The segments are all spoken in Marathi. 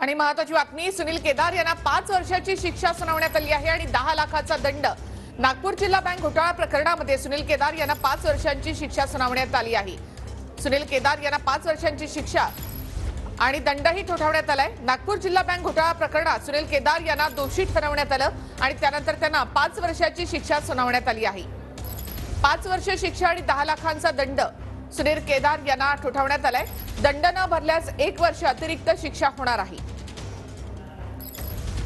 आणि महत्त्वाची बातमी, सुनील केदार यांना 5 वर्षाची शिक्षा सुनावण्यात आली आहे आणि 10 लाखाचा दंड। नागपूर जिल्हा बँक घोटाळा प्रकरणामध्ये सुनील केदार यांना 5 वर्षांची शिक्षा सुनावण्यात आली आहे। सुनील केदार यांना 5 वर्षांची शिक्षा आणि दंडही ठोठावण्यात आलाय। नागपूर जिल्हा बँक घोटाळा प्रकरणात सुनील केदार यांना दोषी ठरवण्यात आलं आणि त्यानंतर त्यांना 5 वर्षाची शिक्षा सुनावण्यात आली आहे। 5 वर्ष शिक्षा आणि 10 लाखांचा दंड सुनील केदार यांना ठोठावण्यात आलाय। दंड न भरल्यास 1 वर्ष अतिरिक्त शिक्षा होणार आहे।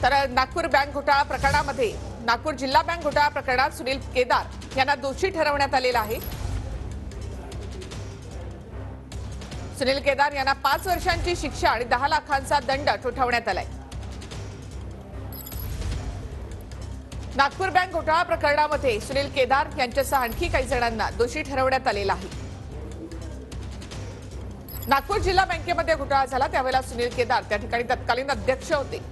तर नागपूर बँक घोटाळा प्रकरणामध्ये नागपूर जिल्हा बँक घोटाळा प्रकरणात सुनील केदार यांना दोषी ठरवण्यात आलेला आहे। सुनील केदार यांना 5 वर्षांची शिक्षा आणि 10 लाखांचा दंड ठोठावण्यात आलाय। नागपूर बँक घोटाळा प्रकरणामध्ये सुनील केदार यांच्यासह आणखी काही जणांना दोषी ठरवण्यात आलेला आहे। नागपूर जिल्हा बँकेमध्ये घोटाळा झाला त्यावेळेला सुनील केदार त्या ठिकाणी तत्कालीन अध्यक्ष होते।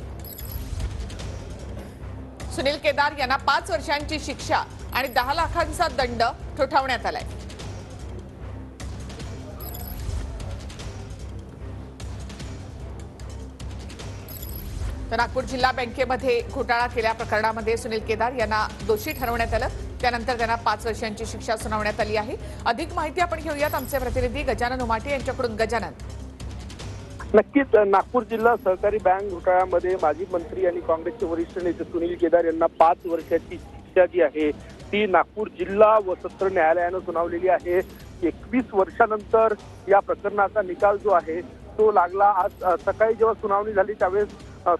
सुनील केदार यांना 5 वर्षांची शिक्षा आणि 10 लाखांचा दंड ठोठावण्यात आलाय। तर नागपूर जिल्हा बँकेमध्ये घोटाळा केल्या प्रकरणामध्ये सुनील केदार यांना दोषी ठरवण्यात आलं, त्यानंतर त्यांना 5 वर्षांची शिक्षा सुनावण्यात आली आहे। अधिक माहिती आपण घेऊयात आमचे प्रतिनिधी गजानन उमाटे यांच्याकडून। गजानन, नक्कीच नागपूर जिल्हा सहकारी बँक घोटाळ्यामध्ये माजी मंत्री आणि काँग्रेसचे वरिष्ठ नेते सुनील केदार यांना 5 वर्षाची शिक्षा जी आहे ती नागपूर जिल्हा व सत्र न्यायालयानं सुनावलेली आहे। 21 वर्षानंतर या प्रकरणाचा निकाल जो आहे तो लागला। आज सकाळी जेव्हा सुनावणी झाली त्यावेळेस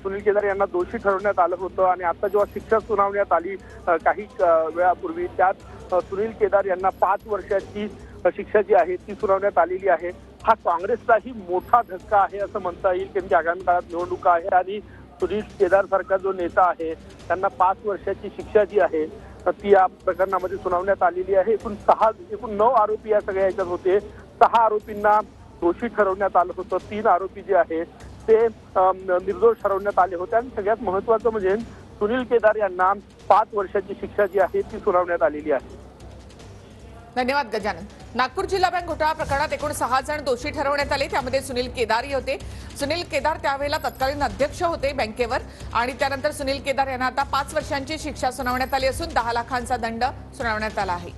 सुनील केदार यांना दोषी ठरवण्यात आलं होतं आणि आता जेव्हा शिक्षा सुनावण्यात आली काही वेळापूर्वी त्यात सुनील केदार यांना 5 वर्षाची शिक्षा जी आहे ती सुनावण्यात आलेली आहे। हा काँग्रेसचाही मोठा धक्का आहे असं म्हणता येईल, कारण की आगामी काळात निवडणुका आहे आणि सुनील केदार सारखा जो नेता आहे त्यांना 5 वर्षाची शिक्षा जी आहे ती या प्रकरणामध्ये सुनावण्यात आलेली आहे। एकूण 9 आरोपी या सगळ्या याच्यात होते। 6 आरोपींना दोषी ठरवण्यात आलं होतं, 3 आरोपी जे आहे ते निर्दोष ठरवण्यात आले होते आणि सगळ्यात महत्त्वाचं म्हणजे सुनील केदार यांना 5 वर्षाची शिक्षा जी आहे ती सुनावण्यात आलेली आहे। धन्यवाद गजानन। नागपूर जिल्हा बँक घोटाळा प्रकरणात एकूण 6 जण दोषी ठरवण्यात आले, त्यामध्ये सुनील केदारही होते। सुनील केदार त्यावेळेला तत्कालीन अध्यक्ष होते बँकेवर आणि त्यानंतर सुनील केदार यांना आता 5 वर्षांची शिक्षा सुनावण्यात आली असून 10 लाखांचा दंड सुनावण्यात आला आहे।